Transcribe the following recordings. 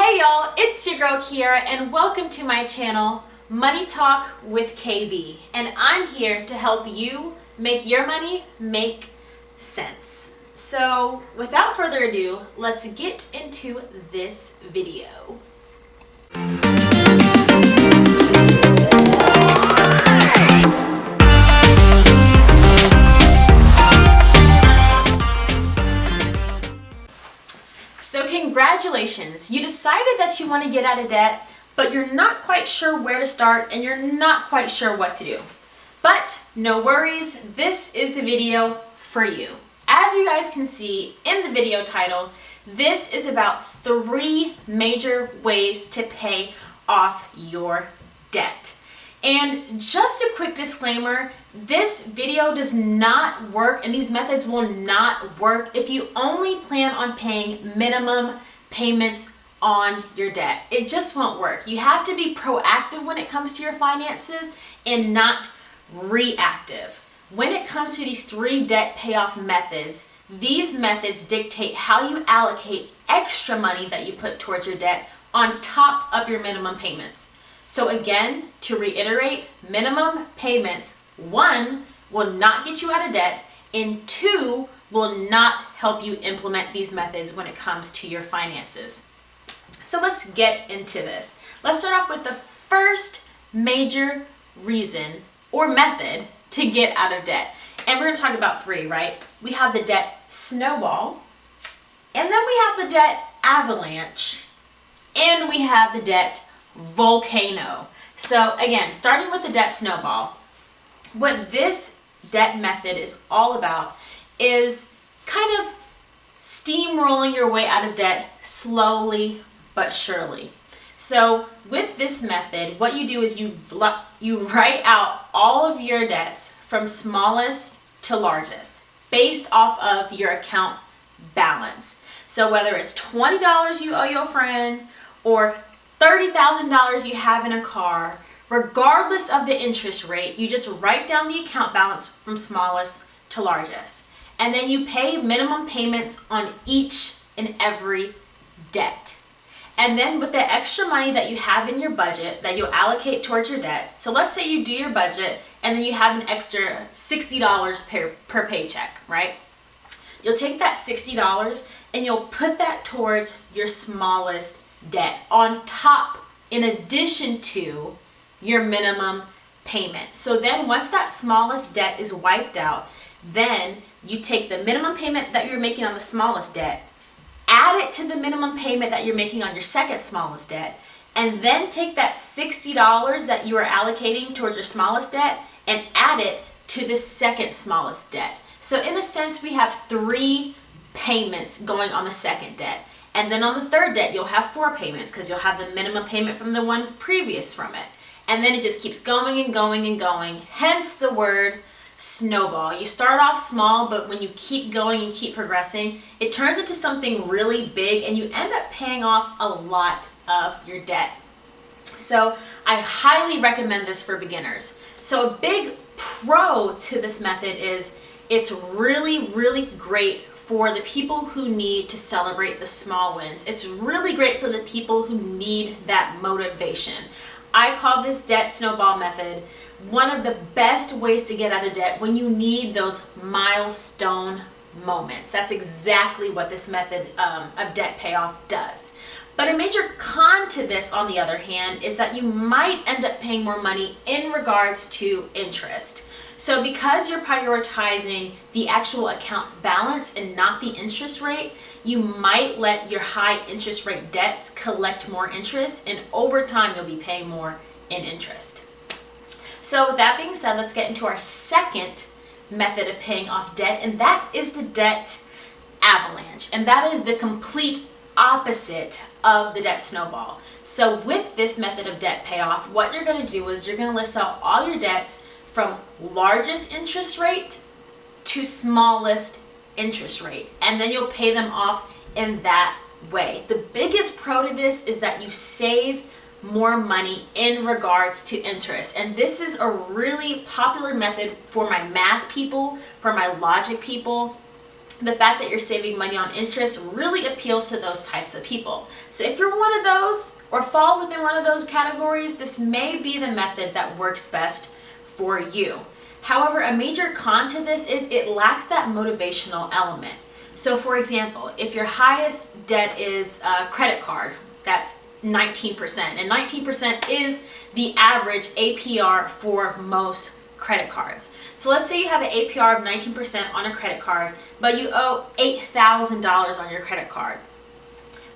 Hey y'all, it's your girl Kiara and welcome to my channel, Money Talk with KB. And I'm here to help you make your money make sense. So without further ado, let's get into this video. So congratulations, you decided that you want to get out of debt, but you're not quite sure where to start and you're not quite sure what to do. But no worries, this is the video for you. As you guys can see in the video title, this is about 3 major ways to pay off your debt. And just a quick disclaimer, this video does not work and these methods will not work if you only plan on paying minimum payments on your debt. It just won't work. You have to be proactive when it comes to your finances and not reactive. When it comes to these 3 debt payoff methods, these methods dictate how you allocate extra money that you put towards your debt on top of your minimum payments. So again, to reiterate, minimum payments, 1, will not get you out of debt, and 2, will not help you implement these methods when it comes to your finances. So let's get into this. Let's start off with the first major reason or method to get out of debt. And we're going to talk about 3, right? We have the debt snowball, and then we have the debt avalanche, and we have the debt volcano. So again, starting with the debt snowball, what this debt method is all about is kind of steamrolling your way out of debt slowly but surely. So with this method, what you do is you write out all of your debts from smallest to largest based off of your account balance. So whether it's $20 you owe your friend or $30,000 you have in a car, regardless of the interest rate, you just write down the account balance from smallest to largest. And then you pay minimum payments on each and every debt. And then with the extra money that you have in your budget that you'll allocate towards your debt, so let's say you do your budget and then you have an extra $60 per paycheck, right? You'll take that $60 and you'll put that towards your smallest debt on top, in addition to your minimum payment. So then once that smallest debt is wiped out, then you take the minimum payment that you're making on the smallest debt, add it to the minimum payment that you're making on your second smallest debt, and then take that $60 that you are allocating towards your smallest debt and add it to the second smallest debt. So in a sense, we have 3 payments going on the second debt. And then on the third debt, you'll have 4 payments because you'll have the minimum payment from the one previous from it. And then it just keeps going and going and going, hence the word snowball. You start off small, but when you keep going and keep progressing, it turns into something really big and you end up paying off a lot of your debt. So I highly recommend this for beginners. So a big pro to this method is it's really, really great for the people who need to celebrate the small wins. It's really great for the people who need that motivation. I call this debt snowball method one of the best ways to get out of debt when you need those milestone moments. That's exactly what this method of debt payoff does. But a major con to this, on the other hand, is that you might end up paying more money in regards to interest. So because you're prioritizing the actual account balance and not the interest rate, you might let your high interest rate debts collect more interest, and over time you'll be paying more in interest. So with that being said, let's get into our second method of paying off debt, and that is the debt avalanche. And that is the complete opposite of the debt snowball. So with this method of debt payoff, what you're going to do is you're going to list out all your debts from largest interest rate to smallest interest rate, and then you'll pay them off in that way. The biggest pro to this is that you save more money in regards to interest, and this is a really popular method for my math people, for my logic people, the fact that you're saving money on interest really appeals to those types of people. So if you're one of those or fall within one of those categories, this may be the method that works best for you. However, a major con to this is it lacks that motivational element. So for example, if your highest debt is a credit card, that's 19%, and 19% is the average APR for most credit cards. So let's say you have an APR of 19% on a credit card, but you owe $8,000 on your credit card.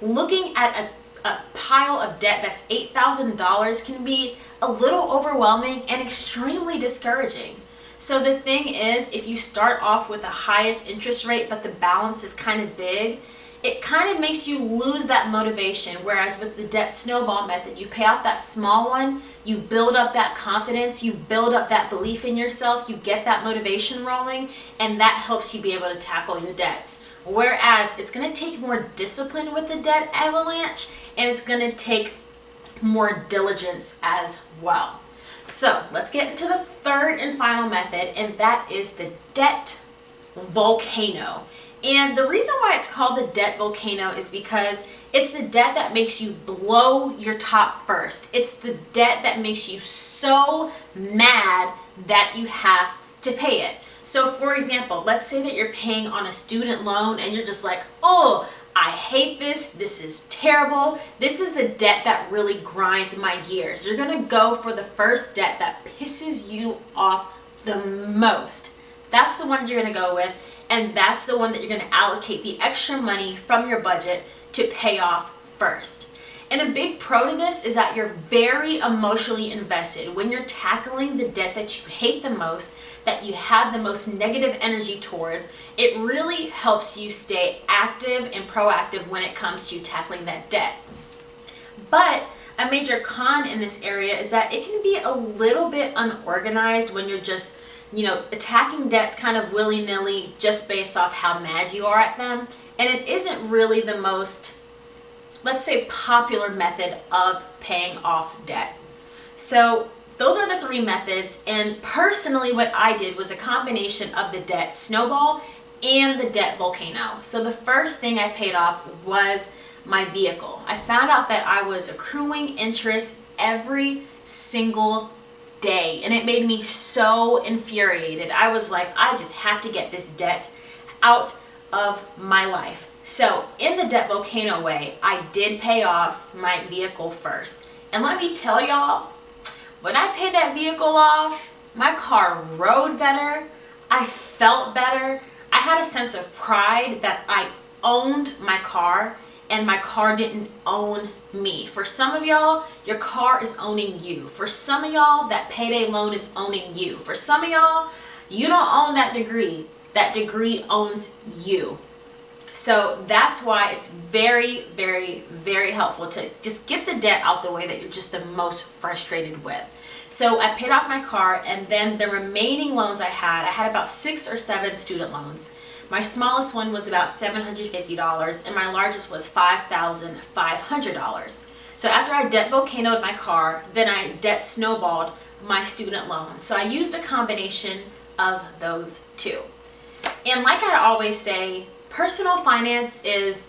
Looking at a pile of debt that's $8,000 can be a little overwhelming and extremely discouraging. So the thing is, if you start off with the highest interest rate but the balance is kind of big, it kind of makes you lose that motivation. Whereas with the debt snowball method, you pay off that small one, you build up that confidence, you build up that belief in yourself, you get that motivation rolling, and that helps you be able to tackle your debts. Whereas it's going to take more discipline with the debt avalanche, and it's going to take more diligence as well. So let's get into the third and final method, and that is the debt volcano. And the reason why it's called the debt volcano is because it's the debt that makes you blow your top first. It's the debt that makes you so mad that you have to pay it. So for example, let's say that you're paying on a student loan and you're just like, oh, I hate this. This is terrible. This is the debt that really grinds my gears. You're going to go for the first debt that pisses you off the most. That's the one you're going to go with, and that's the one that you're going to allocate the extra money from your budget to pay off first. And a big pro to this is that you're very emotionally invested. When you're tackling the debt that you hate the most, that you have the most negative energy towards, it really helps you stay active and proactive when it comes to tackling that debt. But a major con in this area is that it can be a little bit unorganized when you're just, attacking debts kind of willy-nilly just based off how mad you are at them. And it isn't really the most, let's say, popular method of paying off debt. So those are the three methods, and personally what I did was a combination of the debt snowball and the debt volcano. So the first thing I paid off was my vehicle. I found out that I was accruing interest every single day, and it made me so infuriated. I was like, I just have to get this debt out of my life. So in the debt volcano way, I did pay off my vehicle first. And let me tell y'all, when I paid that vehicle off, my car rode better, I felt better, I had a sense of pride that I owned my car and my car didn't own me. For some of y'all, your car is owning you. For some of y'all, that payday loan is owning you. For some of y'all, you don't own that degree. That degree owns you. So that's why it's very, very, very helpful to just get the debt out the way that you're just the most frustrated with. So I paid off my car, and then the remaining loans I had about 6 or 7 student loans. My smallest one was about $750, and my largest was $5,500. So after I debt volcanoed my car, then I debt snowballed my student loan. So I used a combination of those two. And like I always say, personal finance is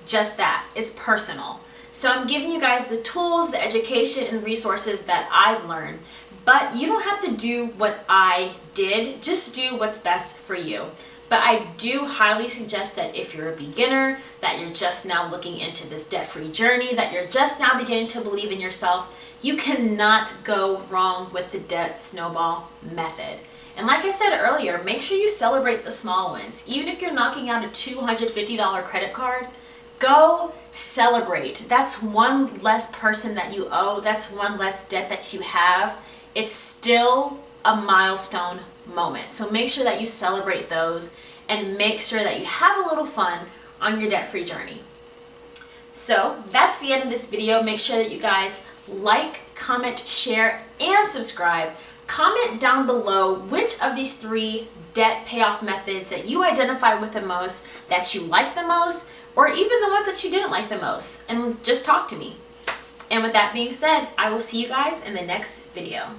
just that. It's personal. So I'm giving you guys the tools, the education, and resources that I've learned. But you don't have to do what I did. Just do what's best for you. But I do highly suggest that if you're a beginner, that you're just now looking into this debt-free journey, that you're just now beginning to believe in yourself, you cannot go wrong with the debt snowball method. And like I said earlier, make sure you celebrate the small wins. Even if you're knocking out a $250 credit card, go celebrate. That's one less person that you owe. That's one less debt that you have. It's still a milestone moment. So make sure that you celebrate those and make sure that you have a little fun on your debt-free journey. So that's the end of this video. Make sure that you guys like, comment, share, and subscribe. Comment down below which of these 3 debt payoff methods that you identify with the most, that you like the most, or even the ones that you didn't like the most, and just talk to me. And with that being said, I will see you guys in the next video.